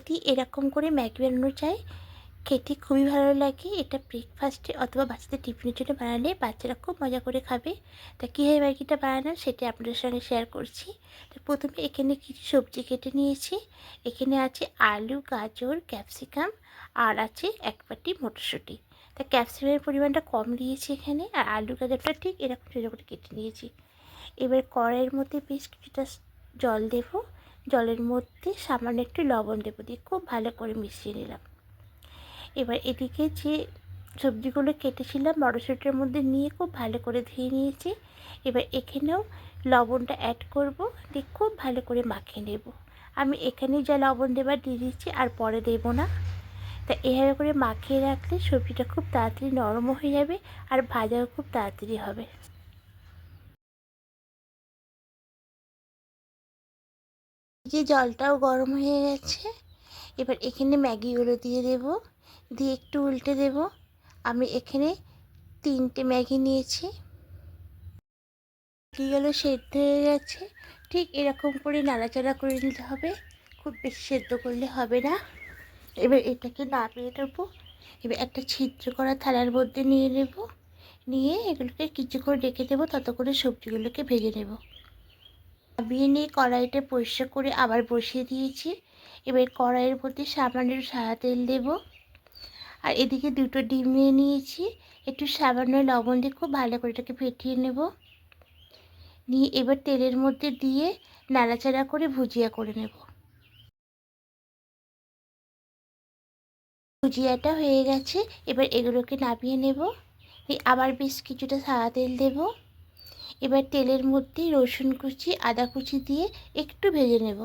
যদি এরকম করে ম্যাগি বানানো যায় খেতে খুবই ভালো লাগে। এটা ব্রেকফাস্টে অথবা বাচ্চাদের টিফিনের জন্য বানালে বাচ্চারা খুব মজা করে খাবে। তা কীভাবে ম্যাগিটা বানানো সেটা আপনাদের সঙ্গে শেয়ার করছি। তো প্রথমে এখানে কিছু সবজি কেটে নিয়েছি। এখানে আছে আলু, গাজর, ক্যাপসিকাম আর আছে এক বাটি মটরশুঁটি। তা ক্যাপসিকামের পরিমাণটা কম দিয়েছি এখানে, আর আলু গাজরটা ঠিক এরকম ছোটো করে কেটে নিয়েছি। এবার কড়াইয়ের মধ্যে বেশ কিছুটা জল দেব। জলের মধ্যে সামান্য একটু লবণ দেবো, দিয়ে খুব ভালো করে মিশিয়ে নিলাম। এবার এদিকে যে সবজিগুলো কেটেছিলাম মটরশুঁটির মধ্যে নিয়ে খুব ভালো করে ধুয়ে নিয়েছি। এবার এখানেও লবণটা অ্যাড করব, দিয়ে খুব ভালো করে মাখিয়ে নেব। আমি এখানেই যা লবণ দেবার দিয়ে দিচ্ছি, আর পরে দেবো না। তা এভাবে করে মাখিয়ে রাখলে সবজিটা খুব তাড়াতাড়ি নরমও হয়ে যাবে আর ভাজাও খুব তাড়াতাড়ি হবে। যে জলটাও গরম হয়ে গেছে, এবার এখানে ম্যাগিগুলো দিয়ে দেব, দিয়ে একটু উল্টে দেব। আমি এখানে 3টে ম্যাগি নিয়েছি। ম্যাগিগুলো সেদ্ধ হয়ে গেছে, ঠিক এরকম করে নাড়াচাড়া করে নিতে হবে, খুব বেশি সেদ্ধ করলে হবে না। এবার এটাকে নামিয়ে নেবো। এবার একটা ছিদ্র করা থালার মধ্যে নিয়ে নেব, নিয়ে এগুলোকে কিছুক্ষণ রেখে দেবো, তত করে সবজিগুলোকে ভেজে নেব। নামিয়ে নিয়ে কড়াইটা পরিষ্কার করে আবার বসিয়ে দিয়েছি। এবার কড়াইয়ের মধ্যে সামান্য সাদা তেল দেব, আর এদিকে 2টো ডিম নিয়ে নিয়েছি। একটু সামান্য লবণ দিয়ে খুব ভালো করে এটাকে ফেটিয়ে নেব, নিয়ে এবার তেলের মধ্যে দিয়ে নাড়াচাড়া করে ভুজিয়া করে নেব। ভুজিয়াটা হয়ে গেছে, এবার এগুলোকে নামিয়ে নেব। আবার বেশ কিছুটা সাদা তেল দেব। এবার তেলের মধ্যে রসুন কুচি, আদা কুচি দিয়ে একটু ভেজে নেব।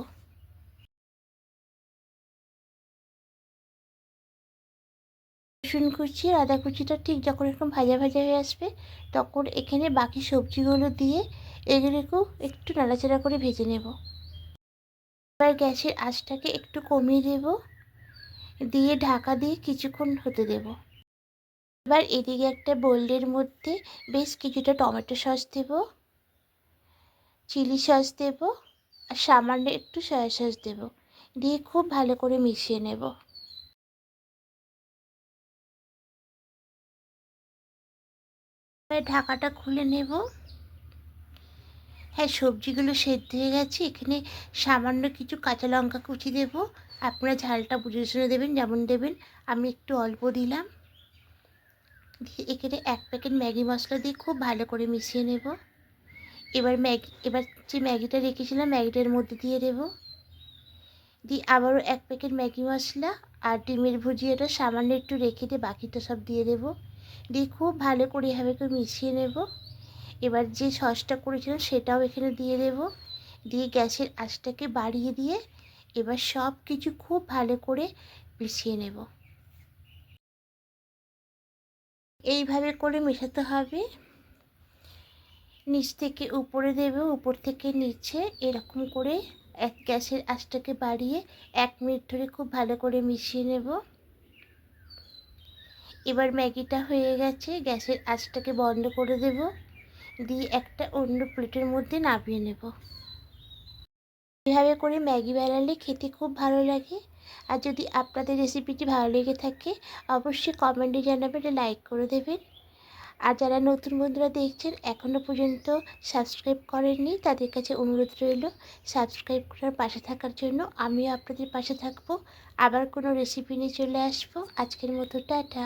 রসুন কুচি আর আদা কুচিটা ঠিক যখন এরকম ভাজা ভাজা হয়ে আসবে, তখন এখানে বাকি সবজিগুলো দিয়ে এগুলোকেও একটু নাড়াচাড়া করে ভেজে নেব। এবার গ্যাসের আঁচটাকে একটু কমিয়ে দেব, দিয়ে ঢাকা দিয়ে কিছুক্ষণ হতে দেব। এবার এদিকে একটা বোলের মধ্যে বেশ কিছুটা টমেটো সস দেব, চিলি সস দেব, আর সামান্য একটু সয়া সস দেব, দিয়ে খুব ভালো করে মিশিয়ে নেব। এবার ঢাকাটা খুলে নেব। হ্যাঁ, সবজিগুলো সেদ্ধ হয়ে গেছে। এখানে সামান্য কিছু কাঁচা লঙ্কা কুচি দেব, আপনারা ঝালটা বুঝে শুনে দেবেন, যেমন দেবেন। আমি একটু অল্প দিলাম, দিয়ে এখানে 1 প্যাকেট ম্যাগি মশলা দিয়ে খুব ভালো করে মিশিয়ে নেব। এবার যে ম্যাগিটা রেখেছিলাম ম্যাগিটার মধ্যে দিয়ে দেব, দিয়ে আবারও 1 প্যাকেট ম্যাগি মশলা আর ডিমের ভুজিয়াটা সামান্য একটু রেখে দিয়ে বাকিটা সব দিয়ে দেব, দিয়ে খুব ভালো করে এভাবে করে মিশিয়ে নেব। এবার যে সসটা করেছিলাম সেটাও এখানে দিয়ে দেব, দিয়ে গ্যাসের আঁচটাকে বাড়িয়ে দিয়ে এবার সব কিছু খুব ভালো করে মিশিয়ে নেব। এইভাবে করে মেশাতে হবে, নিচ থেকে উপরে দেব, উপর থেকে নিচে, এরকম করে গ্যাসের আঁচটাকে বাড়িয়ে 1 মিনিট ধরে খুব ভালো করে মিশিয়ে নেব। এবার ম্যাগিটা হয়ে গেছে, গ্যাসের আঁচটাকে বন্ধ করে দেব, দিয়ে একটা অন্য প্লেটের মধ্যে নামিয়ে নেব। এভাবে করে ম্যাগি বানালে খেতে খুব ভালো লাগে। আর যদি আপনাদের রেসিপিটি ভালো লেগে থাকে অবশ্যই কমেন্টে জানাবেন, লাইক করে দেবেন। আর যারা নতুন বন্ধুরা দেখছেন এখনও পর্যন্ত সাবস্ক্রাইব করেননি, তাদের কাছে অনুরোধ রইল সাবস্ক্রাইব করার পাশে থাকার জন্য। আমিও আপনাদের পাশে থাকবো। আবার কোনো রেসিপি নিয়ে চলে আসবো। আজকের মতো টাটা।